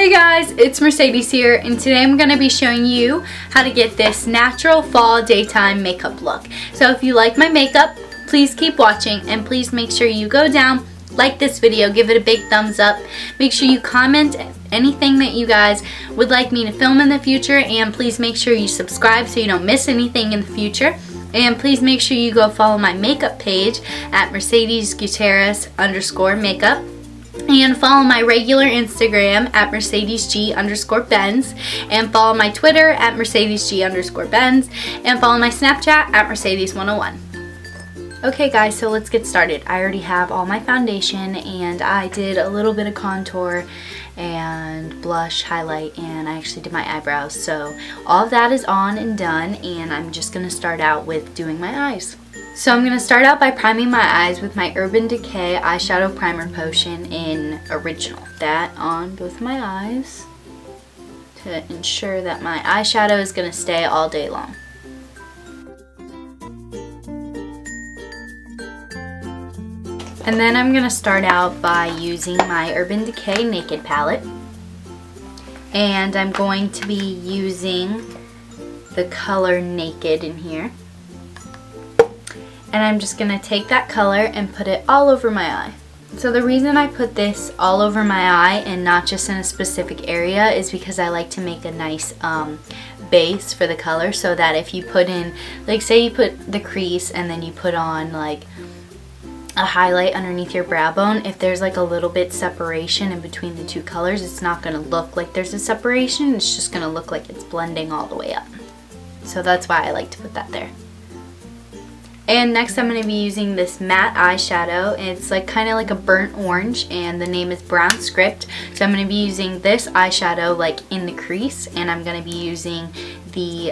Hey guys, it's Mercedes here, and today I'm going to be showing you how to get this natural fall daytime makeup look. So if you like my makeup, please keep watching, and please make sure you go down, like this video, give it a big thumbs up, make sure you comment anything that you guys would like me to film in the future, and please make sure you subscribe so you don't miss anything in the future. And please make sure you go follow my makeup page at mercedesgutierrezmakeup. And follow my regular Instagram at mercedesg_benz, and follow my Twitter at mercedesg_benz, and follow my Snapchat at mercedes101. Okay guys, so let's get started. I already have all my foundation, and I did a little bit of contour and blush, highlight, and I actually did my eyebrows. So all of that is on and done, and I'm just going to start out with doing my eyes. So I'm going to start out by priming my eyes with my Urban Decay Eyeshadow Primer Potion in Original. That on both of my eyes to ensure that my eyeshadow is going to stay all day long. And then I'm going to start out by using my Urban Decay Naked palette. And I'm going to be using the color Naked in here. And I'm just going to take that color and put it all over my eye. So the reason I put this all over my eye and not just in a specific area is because I like to make a nice base for the color, so that if you put in, like say you put the crease and then you put on like a highlight underneath your brow bone, if there's like a little bit separation in between the two colors, it's not going to look like there's a separation, it's just going to look like it's blending all the way up. So that's why I like to put that there. And next I'm going to be using this matte eyeshadow. It's like kind of like a burnt orange, and the name is Brown Script. So I'm going to be using this eyeshadow like in the crease, and I'm going to be using the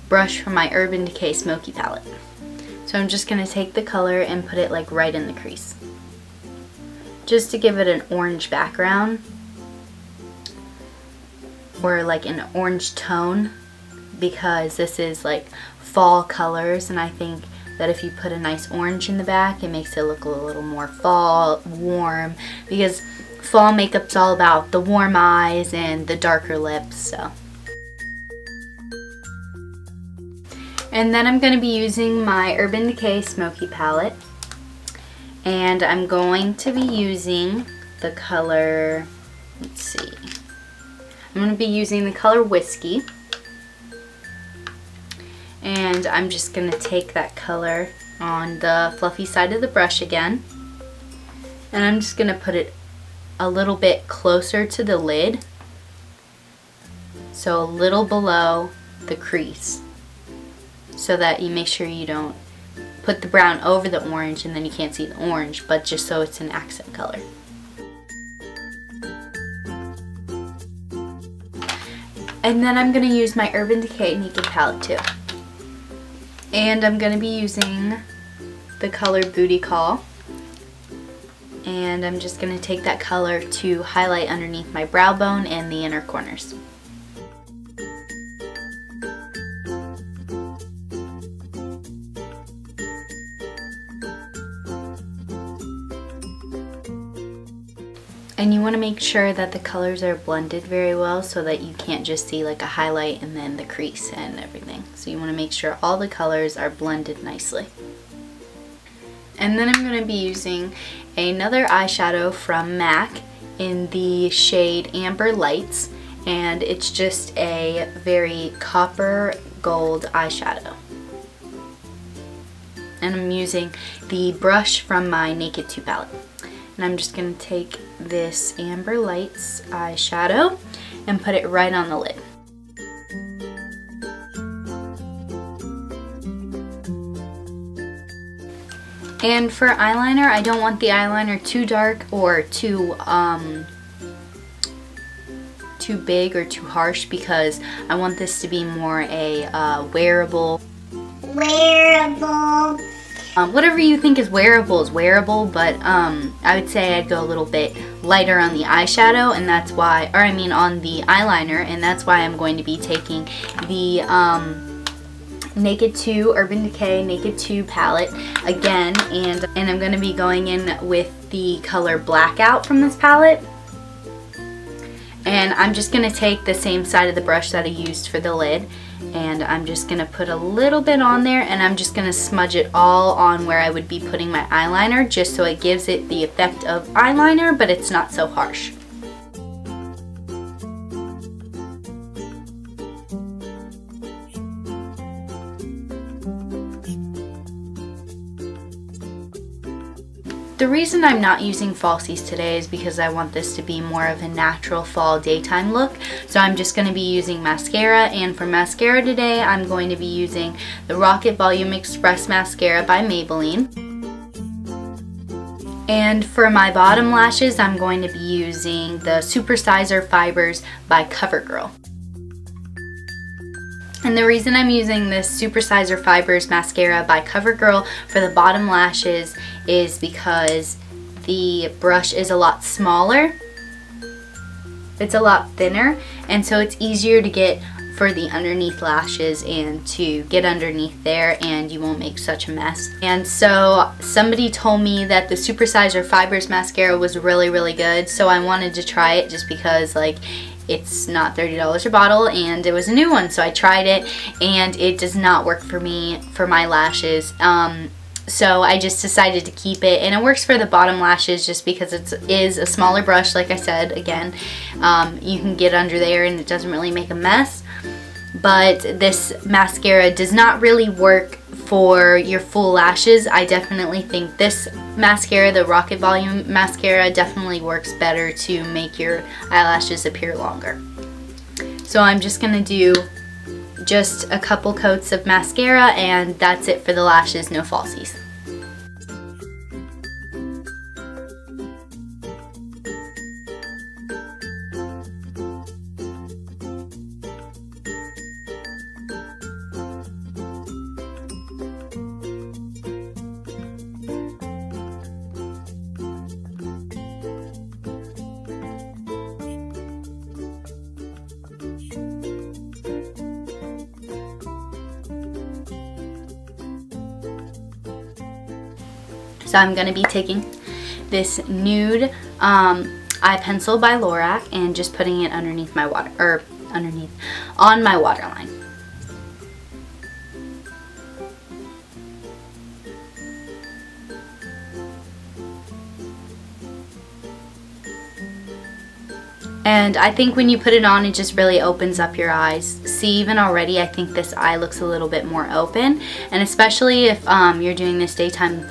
brush from my Urban Decay Smoky palette. So I'm just going to take the color and put it like right in the crease, just to give it an orange background, or like an orange tone, because this is like fall colors, and I think that if you put a nice orange in the back, it makes it look a little more fall, warm, because fall makeup's all about the warm eyes and the darker lips. So. And then I'm going to be using my Urban Decay Smoky palette, and I'm going to be using the color, let's see, I'm going to be using the color Whiskey. And I'm just going to take that color on the fluffy side of the brush again, and I'm just going to put it a little bit closer to the lid, so a little below the crease, so that you make sure you don't put the brown over the orange and then you can't see the orange, but just so it's an accent color. And then I'm going to use my Urban Decay Naked palette too. And I'm going to be using the color Booty Call, and I'm just going to take that color to highlight underneath my brow bone and the inner corners. And you want to make sure that the colors are blended very well, so that you can't just see like a highlight and then the crease and everything. So you want to make sure all the colors are blended nicely. And then I'm going to be using another eyeshadow from MAC in the shade Amber Lights, and it's just a very copper gold eyeshadow. And I'm using the brush from my Naked 2 palette. And I'm just going to take this Amber Lights eyeshadow and put it right on the lid. And for eyeliner, I don't want the eyeliner too dark or too big or too harsh, because I want this to be more a wearable. Whatever you think is wearable, but I would say I'd go a little bit lighter on the eyeshadow, and that's why, or I mean on the eyeliner, and that's why I'm going to be taking the Naked 2 Urban Decay Naked 2 palette again, and I'm going to be going in with the color Blackout from this palette. And And I'm just going to take the same side of the brush that I used for the lid, and I'm just going to put a little bit on there, and I'm just going to smudge it all on where I would be putting my eyeliner, just so it gives it the effect of eyeliner, but it's not so harsh. The reason I'm not using falsies today is because I want this to be more of a natural fall daytime look. So I'm just going to be using mascara, and for mascara today I'm going to be using the Rocket Volume Express Mascara by Maybelline. And for my bottom lashes I'm going to be using the Supersizer Fibers by CoverGirl. And the reason I'm using this Supersizer Fibers mascara by CoverGirl for the bottom lashes is because the brush is a lot smaller. It's a lot thinner, and so it's easier to get for the underneath lashes and to get underneath there, and you won't make such a mess. And so somebody told me that the Supersizer Fibers mascara was really good, so I wanted to try it just because, like, it's not $30 a bottle and it was a new one, so I tried it and it does not work for me for my lashes. So I just decided to keep it, and it works for the bottom lashes just because it is a smaller brush. Like I said, again, you can get under there and it doesn't really make a mess. But this mascara does not really work for your full lashes. I definitely think this mascara, the Rocket Volume mascara, definitely works better to make your eyelashes appear longer. So I'm just going to do just a couple coats of mascara, and that's it for the lashes, no falsies. So I'm going to be taking this nude eye pencil by Lorac and just putting it underneath my on my waterline. And I think when you put it on, it just really opens up your eyes. See, even already, I think this eye looks a little bit more open. And especially if you're doing this daytime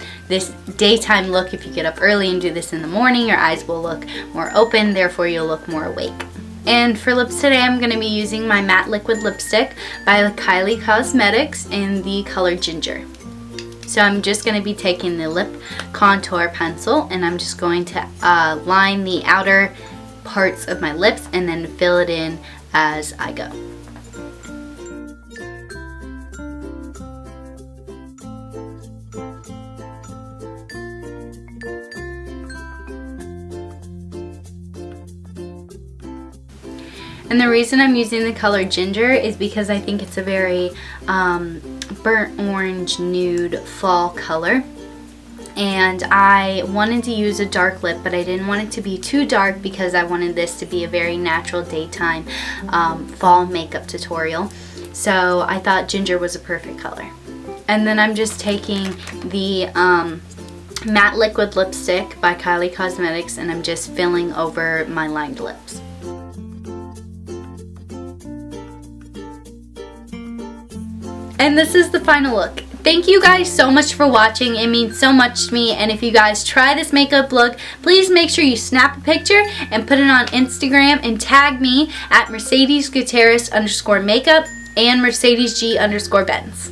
look, if you get up early and do this in the morning, your eyes will look more open, therefore you'll look more awake. And for lips today, I'm going to be using my matte liquid lipstick by Kylie Cosmetics in the color Ginger. So I'm just going to be taking the lip contour pencil, and I'm just going to line the outer parts of my lips and then fill it in as I go. And the reason I'm using the color Ginger is because I think it's a very burnt orange nude fall color. And I wanted to use a dark lip, but I didn't want it to be too dark because I wanted this to be a very natural daytime fall makeup tutorial. So I thought Ginger was a perfect color. And then I'm just taking the matte liquid lipstick by Kylie Cosmetics, and I'm just filling over my lined lips. And this is the final look. Thank you guys so much for watching. It means so much to me. And if you guys try this makeup look, please make sure you snap a picture and put it on Instagram and tag me at mercedesgutierrez_makeup and mercedesg_benz.